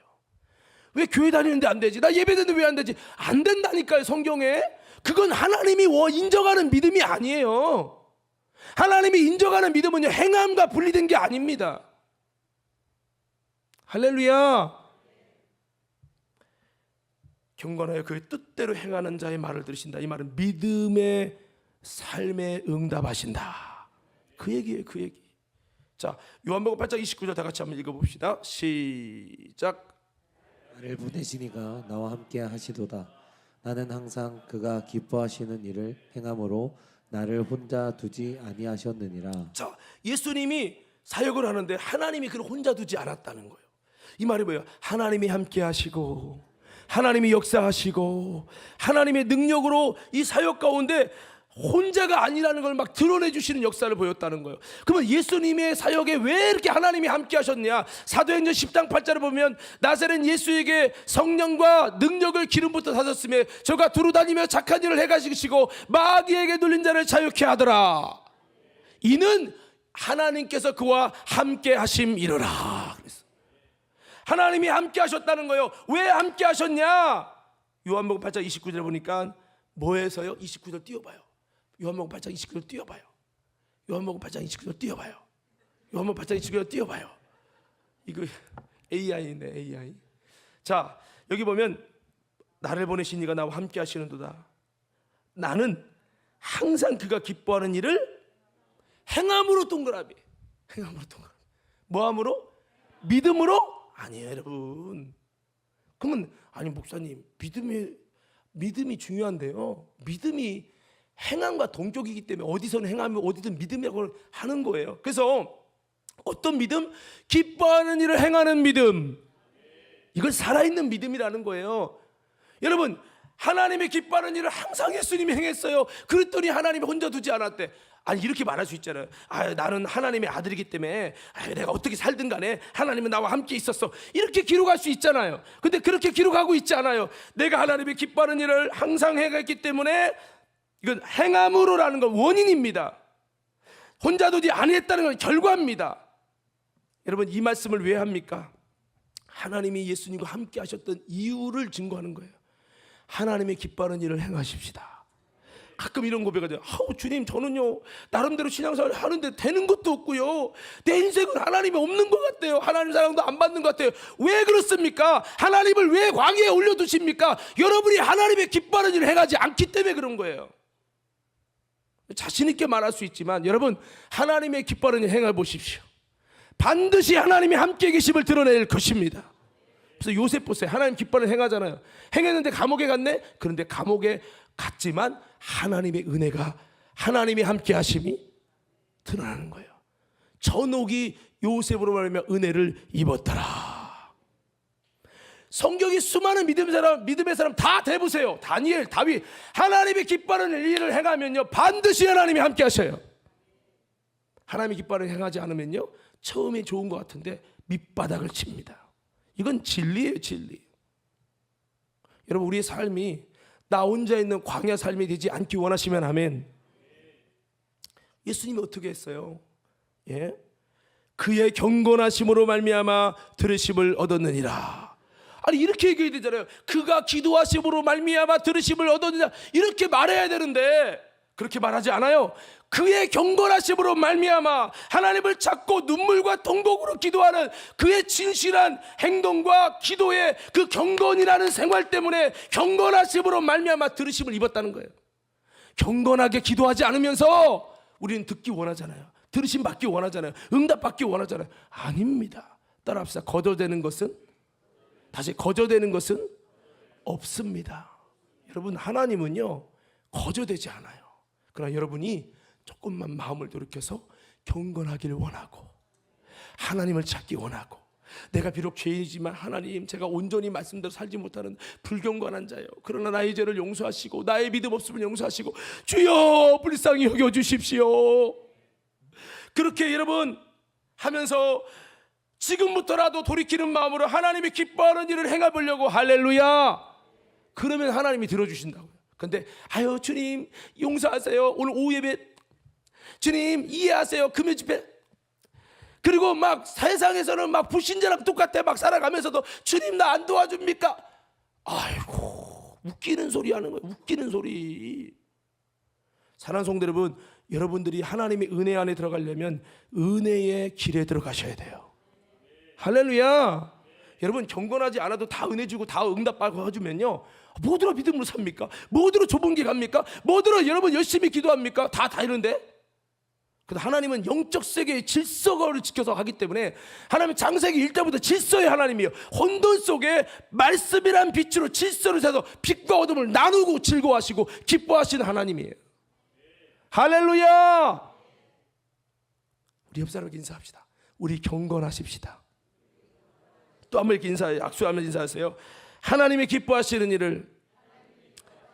왜 교회 다니는데 안 되지? 나 예배 드는데 왜 안 되지? 안 된다니까요. 성경에. 그건 하나님이 인정하는 믿음이 아니에요. 하나님이 인정하는 믿음은요, 행함과 분리된 게 아닙니다. 할렐루야. 경건하여 그의 뜻대로 행하는 자의 말을 들으신다. 이 말은 믿음의 삶에 응답하신다. 그 얘기예요. 그 얘기. 자, 요한복음 8장 29절 다 같이 한번 읽어봅시다. 시작. 나를 보내시니가 나와 함께 하시도다. 나는 항상 그가 기뻐하시는 일을 행함으로 나를 혼자 두지 아니하셨느니라. 자, 예수님이 사역을 하는데 하나님이 그를 혼자 두지 않았다는 거예요. 이 말이 뭐예요? 하나님이 함께 하시고 하나님이 역사하시고 하나님의 능력으로 이 사역 가운데 혼자가 아니라는 걸 막 드러내 주시는 역사를 보였다는 거예요. 그러면 예수님의 사역에 왜 이렇게 하나님이 함께 하셨냐? 사도행전 10장 8절을 보면 나사렛 예수에게 성령과 능력을 기름부터 사셨으며 저가 두루 다니며 착한 일을 해가시고 마귀에게 눌린 자를 자유케 하더라. 이는 하나님께서 그와 함께 하심이로라. 하나님이 함께 하셨다는 거예요. 왜 함께 하셨냐? 요한복음 8장 29절 보니까 뭐에서요? 29절 띄워봐요. 요한복음 8장 29절 띄워봐요. 요한복음 8장 29절 띄워봐요. 요한복음 8장 29절 띄워봐요. 이거 AI네, AI. 자, 여기 보면 나를 보내신 이가 나와 함께 하시는도다. 나는 항상 그가 기뻐하는 일을 행함으로 동그라미. 행함으로 동그라미. 뭐함으로? 믿음으로? 아니에요, 여러분. 그러면 아니 목사님, 믿음이 중요한데요. 믿음이 행함과 동격이기 때문에 어디서는 행하면 어디든 믿음이라고 하는 거예요. 그래서 어떤 믿음? 기뻐하는 일을 행하는 믿음. 이걸 살아있는 믿음이라는 거예요. 여러분, 하나님의 기뻐하는 일을 항상 예수님이 행했어요. 그랬더니 하나님이 혼자 두지 않았대. 아니, 이렇게 말할 수 있잖아요. 나는 하나님의 아들이기 때문에 내가 어떻게 살든 간에 하나님은 나와 함께 있었어. 이렇게 기록할 수 있잖아요. 근데 그렇게 기록하고 있지 않아요. 내가 하나님의 기뻐하는 일을 항상 행했기 때문에 이건 행함으로라는 건 원인입니다. 혼자 두지 아니했다는 건 결과입니다. 여러분, 이 말씀을 왜 합니까? 하나님이 예수님과 함께 하셨던 이유를 증거하는 거예요. 하나님의 기뻐하는 일을 행하십시다. 가끔 이런 고백을 해요. 주님, 저는요 나름대로 신앙생활을 하는데 되는 것도 없고요, 내 인생은 하나님이 없는 것 같아요. 하나님 사랑도 안 받는 것 같아요. 왜 그렇습니까? 하나님을 왜 광야에 올려두십니까? 여러분이 하나님의 기뻐하는 일을 행하지 않기 때문에 그런 거예요. 자신 있게 말할 수 있지만 여러분, 하나님의 기뻐하는 일 행해 보십시오. 반드시 하나님이 함께 계심을 드러낼 것입니다. 그래서 요셉 보세요. 하나님 기뻐하는 행하잖아요. 행했는데 감옥에 갔네. 그런데 감옥에 갔지만 하나님의 은혜가, 하나님이 함께 하심이 드러나는 거예요. 전옥이 요셉으로 말하면 은혜를 입었더라. 성경이 수많은 믿음의 사람 다 대보세요. 다니엘, 다윗, 하나님이 기뻐하는 일을 행하면요 반드시 하나님이 함께 하셔요. 하나님이 기뻐하는 일을 행하지 않으면요 처음에 좋은 것 같은데 밑바닥을 칩니다. 이건 진리예요, 진리. 여러분, 우리의 삶이 나 혼자 있는 광야 삶이 되지 않기 원하시면 아멘. 예수님이 어떻게 했어요? 그의 경건하심으로 말미암아 들으심을 얻었느니라. 아니, 이렇게 얘기해야 되잖아요. 그가 기도하심으로 말미암아 들으심을 얻었느니라, 이렇게 말해야 되는데 그렇게 말하지 않아요. 그의 경건하심으로 말미암아 하나님을 찾고 눈물과 통곡으로 기도하는 그의 진실한 행동과 기도의 그 경건이라는 생활 때문에 경건하심으로 말미암아 들으심을 입었다는 거예요. 경건하게 기도하지 않으면서 우리는 듣기 원하잖아요. 들으심 받기 원하잖아요. 응답 받기 원하잖아요. 아닙니다. 따라합시다. 거저되는 것은, 다시 거저되는 것은 없습니다. 여러분, 하나님은요 거저되지 않아요. 그러나 여러분이 조금만 마음을 돌이켜서 경건하기를 원하고 하나님을 찾기 원하고, 내가 비록 죄인이지만 하나님, 제가 온전히 말씀대로 살지 못하는 불경건한 자요, 그러나 나의 죄를 용서하시고 나의 믿음 없음을 용서하시고 주여 불쌍히 여겨주십시오. 그렇게 여러분 하면서 지금부터라도 돌이키는 마음으로 하나님이 기뻐하는 일을 행해보려고, 할렐루야, 그러면 하나님이 들어주신다고요. 근데 주님 용서하세요, 오늘 오후 예배 주님 이해하세요, 금요 집회, 그리고 막 세상에서는 막 불신자랑 똑같아 막 살아가면서도 주님 나 안 도와줍니까? 아이고, 웃기는 소리 하는 거예요. 웃기는 소리. 사랑하는 성도 여러분, 여러분들이 하나님의 은혜 안에 들어가려면 은혜의 길에 들어가셔야 돼요. 할렐루야. 여러분, 경건하지 않아도 다 은혜 주고 다 응답받고 해주면요 뭐들어 믿음으로 삽니까? 뭐들어 좁은 길 갑니까? 뭐들어 여러분 열심히 기도합니까? 다 이런데. 근데 하나님은 영적 세계의 질서를 지켜서 하기 때문에 하나님은 창세기 1절부터 질서의 하나님이에요. 혼돈 속에 말씀이란 빛으로 질서를 세서 빛과 어둠을 나누고 즐거워하시고 기뻐하시는 하나님이에요. 할렐루야. 우리 옆 사람에게 인사합시다. 우리 경건하십시다. 또 한 번 이렇게 인사해요. 악수하면 인사하세요. 하나님이 기뻐하시는 일을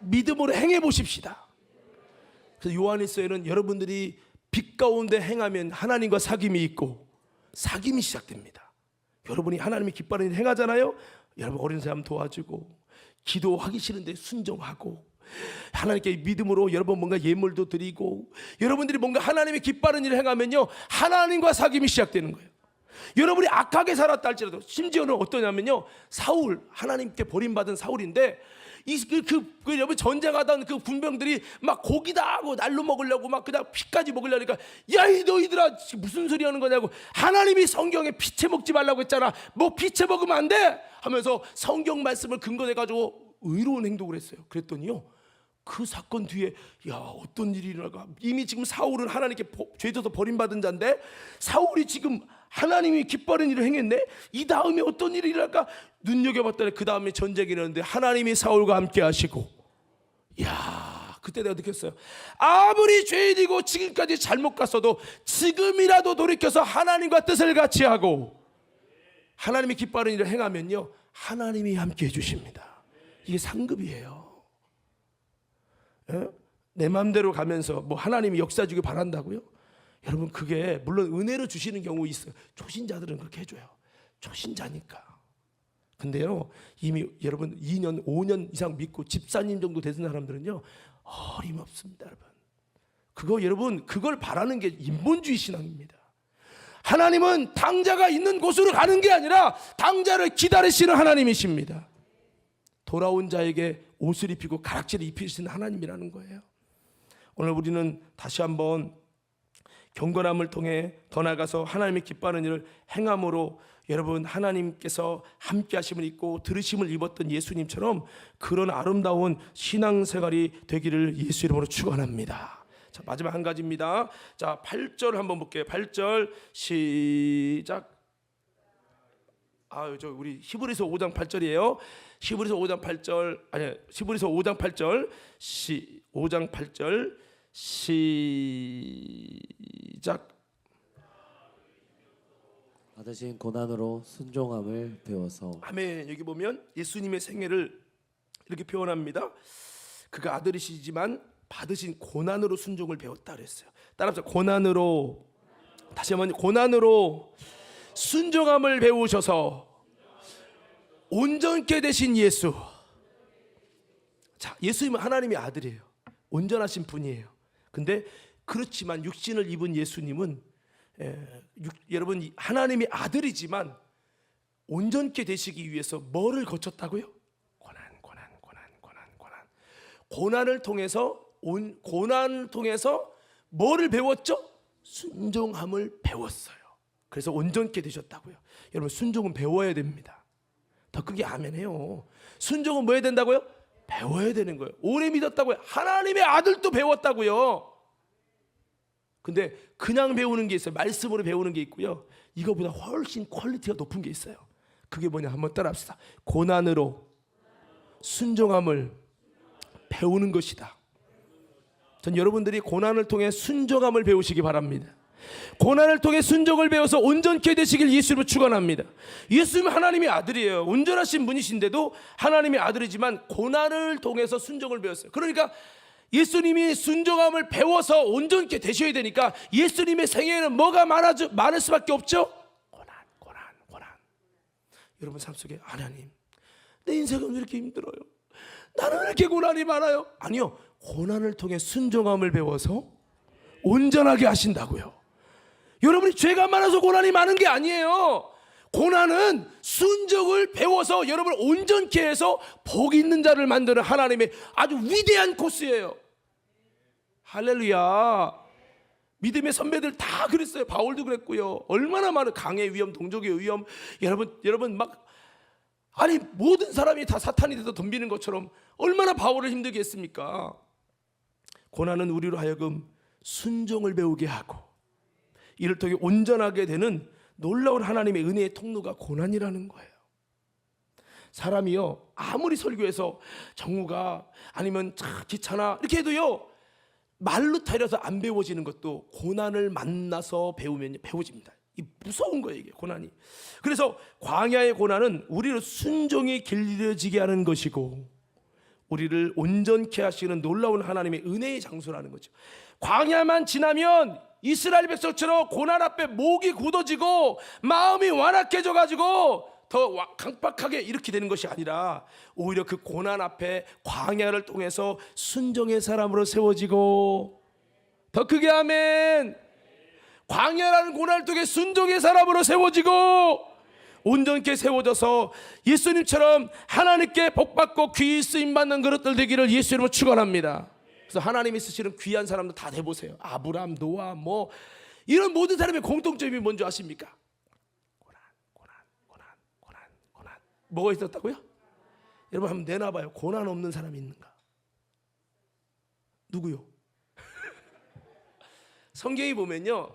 믿음으로 행해 보십시다. 그래서 요한일서에는 여러분들이 빛 가운데 행하면 하나님과 사귐이 있고 사귐이 시작됩니다. 여러분이 하나님이 기뻐하는 일을 행하잖아요. 여러분 어린 사람 도와주고 기도하기 싫은데 순종하고 하나님께 믿음으로 여러분 뭔가 예물도 드리고 여러분들이 뭔가 하나님이 기뻐하는 일을 행하면요 하나님과 사귐이 시작되는 거예요. 여러분이 악하게 살았다 할지라도, 심지어는 어떠냐면요 사울, 하나님께 버림받은 사울인데 여러분 전쟁하던 그 군병들이 막 고기다 하고 날로 먹으려고 막 그냥 피까지 먹으려니까 야 이 너희들아 무슨 소리 하는 거냐고, 하나님이 성경에 피채 먹지 말라고 했잖아, 뭐 피채 먹으면 안 돼 하면서 성경 말씀을 근거해 가지고 의로운 행동을 했어요. 그랬더니요 그 사건 뒤에 야 어떤 일이 일어날까. 이미 지금 사울은 하나님께 죄져서 버림받은 자인데 사울이 지금 하나님이 기뻐하는 일을 행했네. 이 다음에 어떤 일이 일어날까 눈여겨봤더니 그 다음에 전쟁이 일어났는데 하나님이 사울과 함께 하시고, 야 그때 내가 느꼈어요. 아무리 죄인이고 지금까지 잘못 갔어도 지금이라도 돌이켜서 하나님과 뜻을 같이 하고 하나님이 기뻐하는 일을 행하면요, 하나님이 함께 해주십니다. 이게 상급이에요. 예? 내 마음대로 가면서 뭐 하나님이 역사 주길 바란다고요? 여러분, 그게 물론 은혜로 주시는 경우 있어요. 초신자들은 그렇게 해줘요. 초신자니까. 근데요, 이미 여러분 2년 5년 이상 믿고 집사님 정도 되는 사람들은요, 어림없습니다. 여러분, 그거 여러분, 그걸 바라는 게 인본주의 신앙입니다. 하나님은 당자가 있는 곳으로 가는 게 아니라 당자를 기다리시는 하나님이십니다. 돌아온 자에게 옷을 입히고 가락지를 입히시는 하나님이라는 거예요. 오늘 우리는 다시 한번 경건함을 통해 더 나아가서 하나님이 기뻐하는 일을 행함으로 여러분, 하나님께서 함께 하심을 입고 들으심을 입었던 예수님처럼 그런 아름다운 신앙생활이 되기를 예수 이름으로 축원합니다. 자, 마지막 한 가지입니다. 자, 8절 한번 볼게요. 8절 시작. 저 우리 히브리서 5장 8절이에요. 히브리서 5장 8절 아니 히브리서 5장 8절 5장 8절 시작. 받으신 고난으로 순종함을 배워서. 아멘. 여기 보면 예수님의 생애를 이렇게 표현합니다. 그가 아들이시지만 받으신 고난으로 순종을 배웠다 그랬어요. 따라합시다. 고난으로, 다시 한번, 고난으로 순종함을 배우셔서 온전케 되신 예수. 자, 예수님은 하나님의 아들이에요. 온전하신 분이에요. 근데 그렇지만 육신을 입은 예수님은 여러분, 하나님의 아들이지만 온전케 되시기 위해서 뭐를 거쳤다고요? 고난을 통해서 뭐를 배웠죠? 순종함을 배웠어요. 그래서 온전케 되셨다고요. 여러분, 순종은 배워야 됩니다. 더 크게 아멘해요. 순종은 뭐 해야 된다고요? 배워야 되는 거예요. 오래 믿었다고요. 하나님의 아들도 배웠다고요. 근데 그냥 배우는 게 있어요. 말씀으로 배우는 게 있고요. 이거보다 훨씬 퀄리티가 높은 게 있어요. 그게 뭐냐? 한번 따라합시다. 고난으로 순종함을 배우는 것이다. 전 여러분들이 고난을 통해 순종함을 배우시기 바랍니다. 고난을 통해 순종을 배워서 온전케 되시길 예수님을 축원합니다. 예수님은 하나님의 아들이에요. 온전하신 분이신데도 하나님의 아들이지만 고난을 통해서 순종을 배웠어요. 그러니까 예수님이 순종함을 배워서 온전케 되셔야 되니까 예수님의 생애에는 뭐가 많을 수밖에 없죠? 고난. 여러분 삶 속에, 하나님, 내 인생은 왜 이렇게 힘들어요? 나는 왜 이렇게 고난이 많아요? 아니요, 고난을 통해 순종함을 배워서 온전하게 하신다고요. 여러분이 죄가 많아서 고난이 많은 게 아니에요. 고난은 순종을 배워서 여러분을 온전케 해서 복 있는 자를 만드는 하나님의 아주 위대한 코스예요. 할렐루야. 믿음의 선배들 다 그랬어요. 바울도 그랬고요. 얼마나 많은 강의 위험, 동족의 위험. 여러분 막, 아니 모든 사람이 다 사탄이 돼서 덤비는 것처럼 얼마나 바울을 힘들게 했습니까? 고난은 우리로 하여금 순종을 배우게 하고 이를 통해 온전하게 되는 놀라운 하나님의 은혜의 통로가 고난이라는 거예요. 사람이요, 아무리 설교해서 정우가 아니면 귀찮아 이렇게 해도요, 말로 타이려서 안 배워지는 것도 고난을 만나서 배우면 배워집니다. 이 무서운 거예요, 이게 고난이. 그래서 광야의 고난은 우리를 순종이 길려지게 하는 것이고 우리를 온전케 하시는 놀라운 하나님의 은혜의 장소라는 거죠. 광야만 지나면 이스라엘 백성처럼 고난 앞에 목이 굳어지고 마음이 완악해져 가지고 더 강박하게 이렇게 되는 것이 아니라 오히려 그 고난 앞에 광야를 통해서 순종의 사람으로 세워지고, 더 크게 아멘. 광야라는 고난을 통해 순종의 사람으로 세워지고 온전케 세워져서 예수님처럼 하나님께 복받고 귀히 쓰임받는 그릇들 되기를 예수 이름으로 축원합니다. 그래서 하나님이 쓰시는 귀한 사람들 다 해보세요. 아브람, 노아, 뭐 이런 모든 사람의 공통점이 뭔지 아십니까? 고난. 뭐가 있었다고요? 여러분 한번 내놔봐요. 고난 없는 사람이 있는가? 누구요? 성경에 보면요,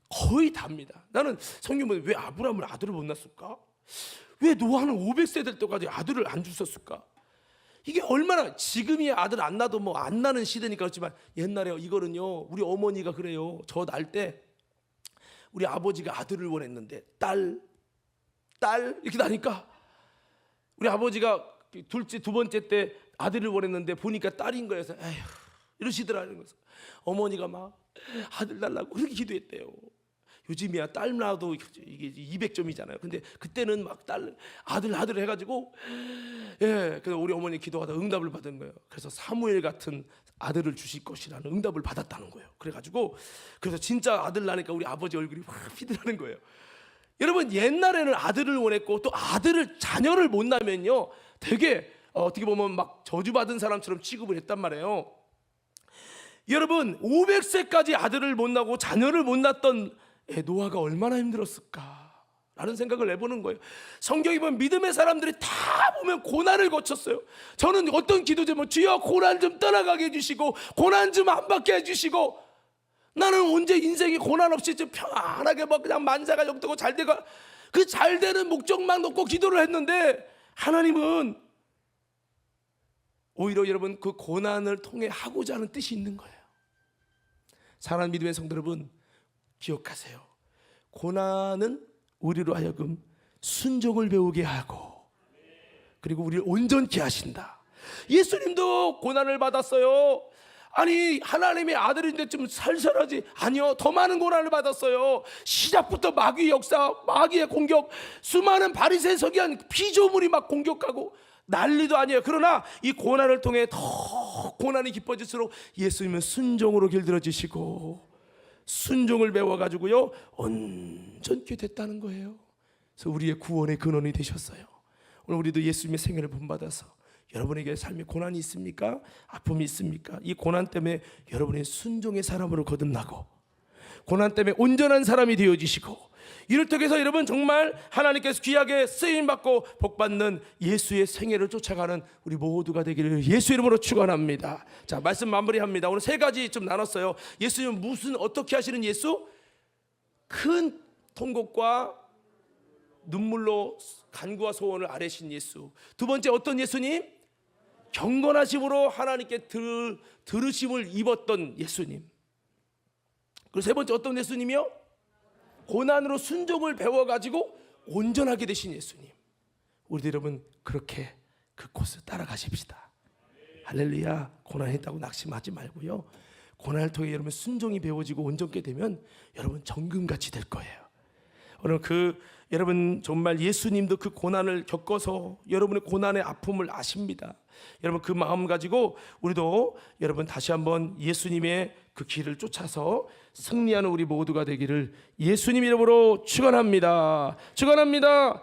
거의 답니다. 나는 성경 보면 왜 아브라함은 아들을 못 낳았을까? 왜 노아는 500세 될 때까지 아들을 안 주셨을까? 이게 얼마나, 지금이 아들 안 낳아도 뭐 안 나는 시대니까 그렇지만 옛날에 이거는요, 우리 어머니가 그래요. 저 날 때 우리 아버지가 아들을 원했는데 딸 이렇게 나니까 우리 아버지가 두 번째 때 아들을 원했는데 보니까 딸인 거여서 에휴 이러시더라는 거예요. 어머니가 막 아들 달라고 그렇게 기도했대요. 요즘이야 딸 낳아도 이게 200점이잖아요. 근데 그때는 막 아들 해가지고, 예, 그래서 우리 어머니 기도하다 응답을 받은 거예요. 그래서 사무엘 같은 아들을 주실 것이라는 응답을 받았다는 거예요. 그래가지고 그래서 진짜 아들 낳으니까 우리 아버지 얼굴이 확 피드라는 거예요. 여러분, 옛날에는 아들을 원했고 또 자녀를 못 낳으면요 되게 어떻게 보면 막 저주받은 사람처럼 취급을 했단 말이에요. 여러분, 500세까지 아들을 못 낳고 자녀를 못 낳던 노아가 얼마나 힘들었을까라는 생각을 해보는 거예요. 성경에 보면 믿음의 사람들이 다 보면 고난을 거쳤어요. 저는 어떤 기도 제목, 주여 고난 좀 떠나가게 해주시고 고난 좀 안 받게 해주시고, 나는 언제 인생이 고난 없이 좀 편안하게 막 그냥 만사가 영되고 잘되고 그 잘되는 목적만 놓고 기도를 했는데, 하나님은 오히려 여러분 그 고난을 통해 하고자 하는 뜻이 있는 거예요. 사랑하는 믿음의 성도 여러분, 기억하세요. 고난은 우리로 하여금 순종을 배우게 하고 그리고 우리를 온전케 하신다. 예수님도 고난을 받았어요. 아니, 하나님의 아들인데 좀 살살하지? 아니요, 더 많은 고난을 받았어요. 시작부터 마귀의 역사, 마귀의 공격, 수많은 바리새인 서기관 피조물이 막 공격하고 난리도 아니에요. 그러나 이 고난을 통해 더 고난이 깊어질수록 예수님은 순종으로 길들여지시고 순종을 배워가지고요 온전케 됐다는 거예요. 그래서 우리의 구원의 근원이 되셨어요. 오늘 우리도 예수님의 생애를 본받아서, 여러분에게 삶에 고난이 있습니까? 아픔이 있습니까? 이 고난 때문에 여러분의 순종의 사람으로 거듭나고 고난 때문에 온전한 사람이 되어지시고, 이를 통해서 여러분 정말 하나님께서 귀하게 쓰임받고 복받는 예수의 생애를 쫓아가는 우리 모두가 되기를 예수 이름으로 축원합니다. 자, 말씀 마무리합니다. 오늘 세 가지 좀 나눴어요. 예수님은 어떻게 하시는 예수? 큰 통곡과 눈물로 간구와 소원을 아뢰신 예수. 두 번째, 어떤 예수님? 경건하심으로 하나님께 들으심을 입었던 예수님. 그리고 세 번째, 어떤 예수님이요? 고난으로 순종을 배워가지고 온전하게 되신 예수님. 우리들 여러분 그렇게 그 코스 따라가십시다. 할렐루야. 고난했다고 낙심하지 말고요, 고난을 통해 여러분 순종이 배워지고 온전케 되면 여러분 정금같이 될 거예요. 오늘 여러분 정말 예수님도 그 고난을 겪어서 여러분의 고난의 아픔을 아십니다. 여러분 그 마음 가지고 우리도 여러분 다시 한번 예수님의 그 길을 쫓아서 승리하는 우리 모두가 되기를 예수님 이름으로 축원합니다. 축원합니다.